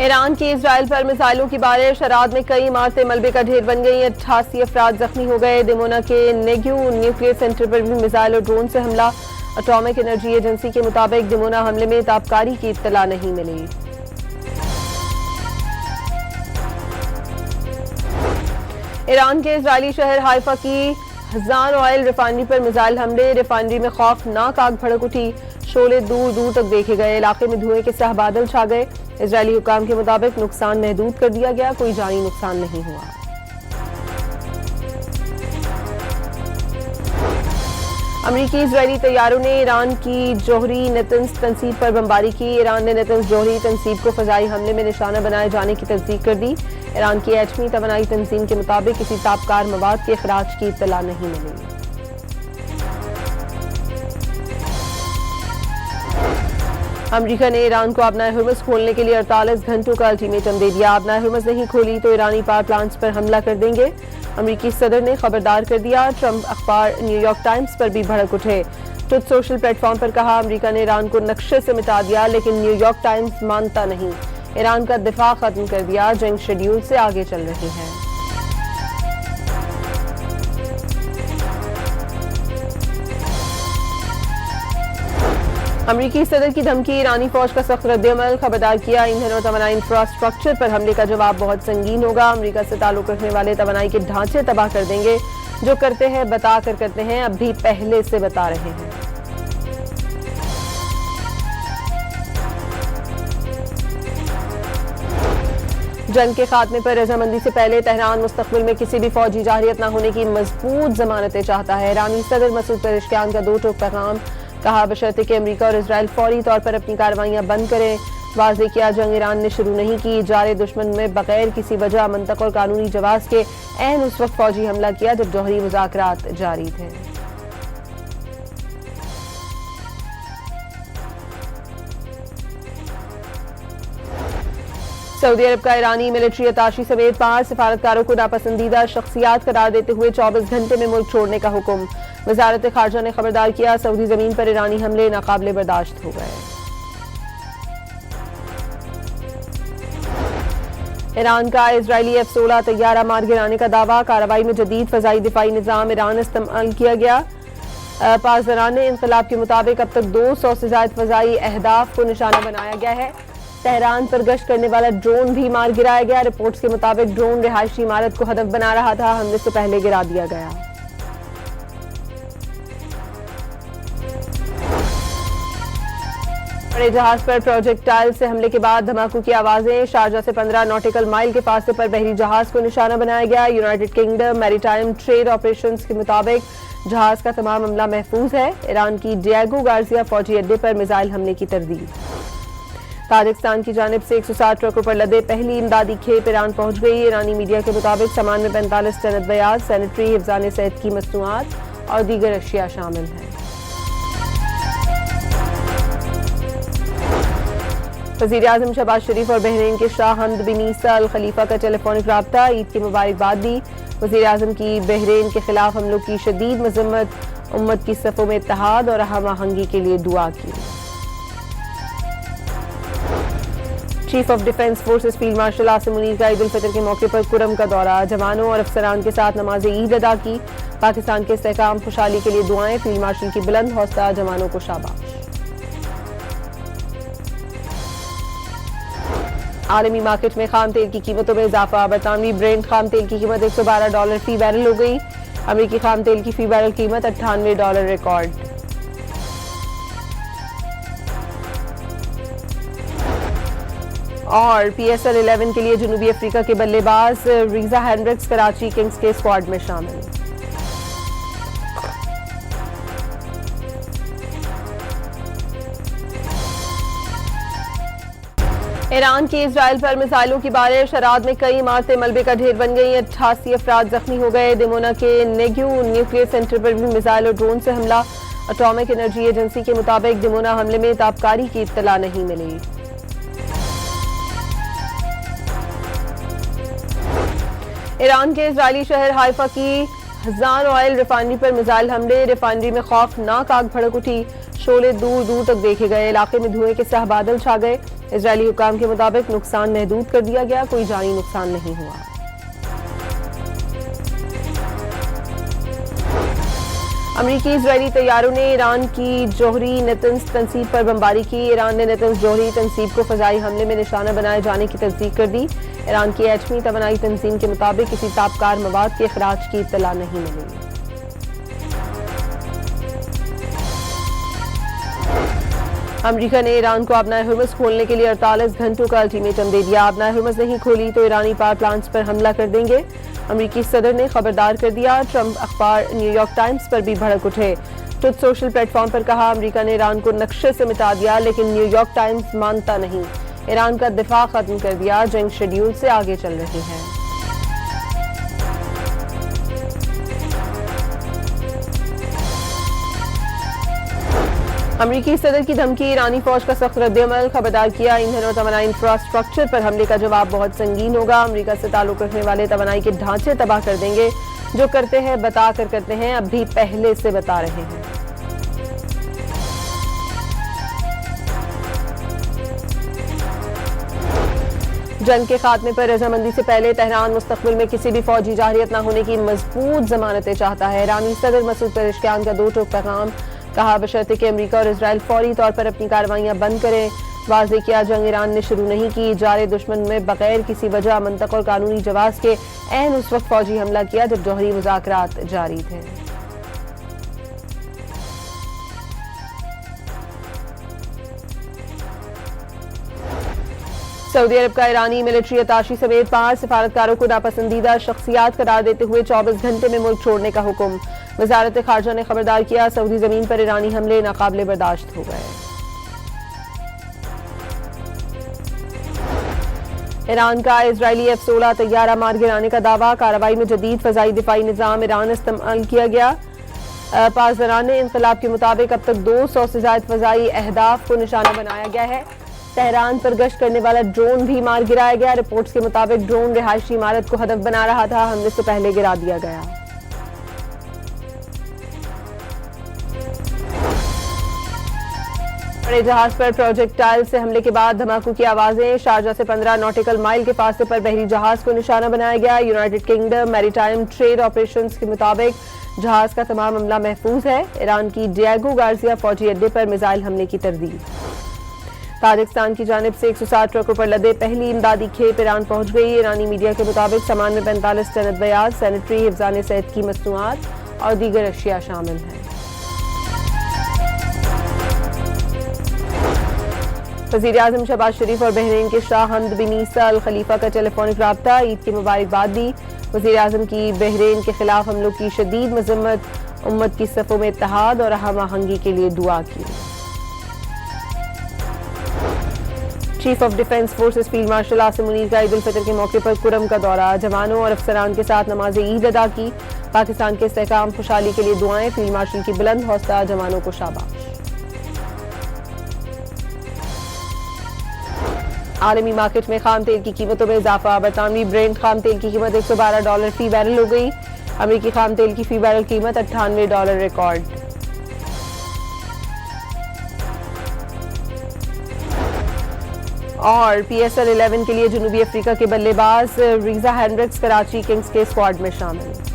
Iran की Israel पर मिसाइलों की बारिश, शराद में कई इमारतें मलबे का ढेर बन गई। 88 अफराद जख्मी हो गए। दिमोना के नेग्यू न्यूक्लियर सेंटर पर भी मिसाइल और ड्रोन से हमला। एटॉमिक एनर्जी एजेंसी के मुताबिक दिमोना हमले में ताबकारी की इत्तला नहीं मिली। ईरान के इजरायली शहर हाइफा की हजान ऑयल रिफाइनरी पर मिसाइल हमले, रिफाइनरी में खौफनाक आग भड़क उठी। शोले दूर दूर तक देखे गए। इलाके में धुएं के सह बादल छा गए। इजरायली हुकाम के मुताबिक नुकसान महदूद कर दिया गया, कोई जानी नुकसान नहीं हुआ। अमरीकी इजरायली तैयारों ने ईरान की जोहरी नेतन्स तंसीब पर बमबारी की। ईरान ने नेतन्स जोहरी तंसीब को फजाई हमले में निशाना बनाए जाने की तस्दीक कर दी। ईरान की एटमी तवानाई तंजीम के मुताबिक किसी ताबकार मवाद के अखराज की इत्तला नहीं मिली। अमरीका ने ईरान को अपना हुर्मुज़ खोलने के लिए 48 घंटों का अल्टीमेटम दे दिया। अपना हुर्मुज़ नहीं खोली तो ईरानी पावर प्लांट्स पर हमला कर देंगे। अमरीकी सदर ने खबरदार कर दिया। ट्रंप अखबार न्यूयॉर्क टाइम्स पर भी भड़क उठे। ट्रुथ सोशल प्लेटफॉर्म पर कहा, अमरीका ने ईरान को नक्शे से मिटा दिया, लेकिन न्यूयॉर्क टाइम्स मानता नहीं। ईरान का दिफा खत्म कर दिया, जंग शेड्यूल से आगे चल रही है। अमरीकी सदर की धमकी, ईरानी फौज का सख्त रद्द-ए-अमल। खबरदार किया, ईंधन और तवानाई इंफ्रास्ट्रक्चर पर हमले का जवाब बहुत संगीन होगा। अमरीका से ताल्लुक रखने वाले तवानाई के ढांचे तबाह कर देंगे। जो करते हैं बता कर करते हैं, अब भी पहले से बता रहे हैं। जंग के खात्मे पर रजामंदी से पहले तेहरान मुस्तकबिल में किसी भी फौजी जारियत न होने की मजबूत जमानतें चाहता है। ईरानी सदर मसूद पेज़ेश्कियान का दो टोक पैगाम, कहा बशर्ते कि अमरीका और इजराइल फौरी तौर पर अपनी कार्रवाइयां बंद करें। वाज़ेह किया, जंग ईरान ने शुरू नहीं की। जारे दुश्मन में बगैर किसी वजह, मंतक और कानूनी जवाब के ऐन उस वक्त फौजी हमला किया जब जौहरी मुज़ाकरात जारी थे। सऊदी अरब का ईरानी मिलिट्री अताशी समेत 5 सिफारतकारों को नापसंदीदा शख्सियात करार देते हुए 24 घंटे में मुल्क छोड़ने का हुक्म। वजारत खारजा ने खबरदार किया, सऊदी जमीन पर ईरानी हमले नाकाबिले बर्दाश्त हो गए। ईरान का इजरायली F-16 तैयारा मार गिराने का दावा। कार्रवाई में जदीद फजाई दिफाई निजाम ईरान इस्तेमाल किया गया। पासदारान इनकलाब के मुताबिक अब तक 200 से ज्यादा फजाई अहदाफ को निशाना बनाया गया है। तेहरान पर गश्त करने वाला ड्रोन भी मार गिराया गया। रिपोर्ट्स के मुताबिक ड्रोन रिहायशी इमारत को हदफ बना रहा था, हमले से पहले गिरा दिया गया। बड़े जहाज पर प्रोजेक्टाइल से हमले के बाद धमाकों की आवाजें। शारजा से 15 नॉटिकल माइल के फासले पर बहरी जहाज को निशाना बनाया गया। United kingdom maritime trade operations के मुताबिक जहाज का तमाम अमला महफूज है। ईरान की डिएगो गार्जिया फौजी अड्डे पर मिसाइल हमले की तरदीद। ताजिकिस्तान की जानिब से 160 ट्रकों पर लदे पहली इमदादी खेप ईरान पहुंच गई। ईरानी मीडिया के मुताबिक सामान में 45 टन अद्वियात, सैनिटरी, हिफ्ज़ान सेहत की मसनूआत और दीगर अशिया शामिल हैं। वज़ीर-ए-आज़म शहबाज शरीफ और बहरीन के शाह हमद बिन ईसा अल खलीफा का टेलीफोनिक राब्ता। ईद की मुबारकबाद दी। वज़ीर-ए-आज़म की बहरीन के खिलाफ हमलों की शदीद मजम्मत, उम्मत की सफ़ों में इत्तेहाद और हम आहंगी के लिए दुआ की। Chief of defence forces field marshal Asim Munir का ईद उल फितर के मौके पर कुरम का दौरा। जवानों और अफसरान के साथ नमाज ईद अदा की। पाकिस्तान के इस्तेहकाम खुशहाली के लिए दुआएं। फील्ड मार्शल की बुलंद हौसला, जवानों को शाबाश। आलमी मार्केट में खाम तेल की कीमतों में इजाफा। बरतानवी ब्रेंट खाम तेल की कीमत $112 फी बैरल हो गई। अमरीकी खाम तेल की फी बैरल कीमत $98 रिकॉर्ड। और PSL 11 के लिए जनूबी अफ्रीका के बल्लेबाज रीजा हेंड्रिक्स कराची किंग्स के स्क्वाड में शामिल। ईरान की इजराइल पर मिसाइलों की बारिश, शराद में कई इमारतें मलबे का ढेर बन गई। 88 अफराद जख्मी हो गए। दिमोना के नेग्यू न्यूक्लियर सेंटर पर भी मिसाइल और ड्रोन से हमला। एटॉमिक एनर्जी एजेंसी के मुताबिक दिमोना हमले में ताबकारी की इत्तला नहीं मिली। ईरान के इजरायली शहर हाइफा की हजान ऑयल रिफाइनरी पर मिसाइल हमले, रिफाइनरी में खौफनाक आग भड़क उठी। शोले दूर दूर तक देखे गए। इलाके में धुएं के सह बादल छा गए। इजरायली हुकाम के मुताबिक नुकसान महदूद कर दिया गया, कोई जानी नुकसान नहीं हुआ। अमरीकी इजरायली तैयारों ने ईरान की जोहरी नेतन्स तंसीब पर बमबारी की। ईरान ने नेतन्स जोहरी तंसीब को फजाई हमले में निशाना बनाए जाने की तस्दीक कर दी। ईरान की एटमी तवानाई तंजीम के मुताबिक किसी ताबकार मवाद के अखराज की इत्तला नहीं मिली। अमरीका ने ईरान को अपना हुर्मुज़ खोलने के लिए 48 घंटों का अल्टीमेटम दे दिया। अपना हुर्मुज़ नहीं खोली तो ईरानी पावर प्लांट्स पर हमला कर देंगे। अमरीकी सदर ने खबरदार कर दिया। ट्रंप अखबार न्यूयॉर्क टाइम्स पर भी भड़क उठे। ट्रुथ सोशल प्लेटफॉर्म पर कहा, अमरीका ने ईरान को नक्शे से मिटा दिया, लेकिन न्यूयॉर्क टाइम्स मानता नहीं। ईरान का दिफा खत्म कर दिया, जंग शेड्यूल से आगे चल रही है। अमरीकी सदर की धमकी, ईरानी फौज का सख्त रद्द-ए-अमल। खबरदार किया, ईंधन और तवानाई इंफ्रास्ट्रक्चर पर हमले का जवाब बहुत संगीन होगा। अमरीका से ताल्लुक रखने वाले तवानाई के ढांचे तबाह कर देंगे। जो करते हैं बता कर करते हैं, अब भी पहले से बता रहे हैं। जंग के खात्मे पर रजामंदी से पहले तेहरान मुस्तकबिल में किसी भी फौजी जारियत न होने की मजबूत जमानतें चाहता है। ईरानी सदर मसूद पेज़ेश्कियान का दो टोक पैगाम, कहा बशर्ते कि अमरीका और इजराइल फौरी तौर पर अपनी कार्रवाइयां बंद करें। वाज़ेह किया, जंग ईरान ने शुरू नहीं की। जारे दुश्मन में बगैर किसी वजह मंतक और कानूनी जवाब के ऐन उस वक्त फौजी हमला किया जब जौहरी मुज़ाकरात जारी थे। सऊदी अरब का ईरानी मिलिट्री अताशी समेत 5 सिफारतकारों को नापसंदीदा शख्सियात करार देते हुए 24 घंटे में मुल्क छोड़ने का हुक्म। वजारत खारजा ने खबरदार किया, सऊदी जमीन पर ईरानी हमले नाकाबिले बर्दाश्त हो गए। ईरान का इजरायली F-16 तैयारा मार गिराने का दावा। कार्रवाई में जदीद फजाई दिफाई निजाम ईरान इस्तेमाल किया गया। पासदारान इनकलाब के मुताबिक अब तक 200 से ज्यादा फजाई अहदाफ को निशाना बनाया गया है। तेहरान पर गश्त करने वाला ड्रोन भी मार गिराया गया। रिपोर्ट्स के मुताबिक ड्रोन रिहायशी इमारत को हदफ बना रहा था, हमले से पहले गिरा दिया गया। बड़े जहाज पर प्रोजेक्टाइल से हमले के बाद धमाकों की आवाजें। शारजा से 15 नॉटिकल माइल के फासले पर बहरी जहाज को निशाना बनाया गया। United kingdom maritime trade operations के मुताबिक जहाज का तमाम अमला महफूज है। ईरान की डिएगो गार्जिया फौजी अड्डे पर मिसाइल हमले की तरदीद। ताजिकिस्तान की जानिब से 160 ट्रकों पर लदे पहली इमदादी खेप ईरान पहुंच गई। ईरानी मीडिया के मुताबिक सामान में 45 टन अद्वियात, सैनिटरी, हिफ्ज़ान सेहत की मसनूआत और दीगर अशिया शामिल हैं। वज़ीर-ए-आज़म शहबाज शरीफ और बहरीन के शाह हमद बिन ईसा अल खलीफा का टेलीफोनिक राब्ता। ईद की मुबारकबाद दी। वज़ीर-ए-आज़म की बहरीन के खिलाफ हमलों की शदीद मजम्मत, उम्मत की सफ़ों में इत्तेहाद और हम आहंगी के लिए दुआ की। Chief of defence forces field marshal Asim Munir का ईद उल फितर के मौके पर कुरम का दौरा। जवानों और अफसरान के साथ नमाज ईद अदा की। पाकिस्तान के इस्तेहकाम खुशहाली के लिए दुआएं। फील्ड मार्शल की बुलंद हौसला, जवानों को शाबाश। आलमी मार्केट में खाम तेल की कीमतों में इजाफा। बरतानवी ब्रेंट खाम तेल की कीमत $112 फी बैरल हो गई। अमेरिकी खाम तेल की फी बैरल कीमत $98 रिकॉर्ड। और PSL 11 के लिए जनूबी अफ्रीका के बल्लेबाज रीजा हेंड्रिक्स कराची किंग्स के स्क्वाड में शामिल।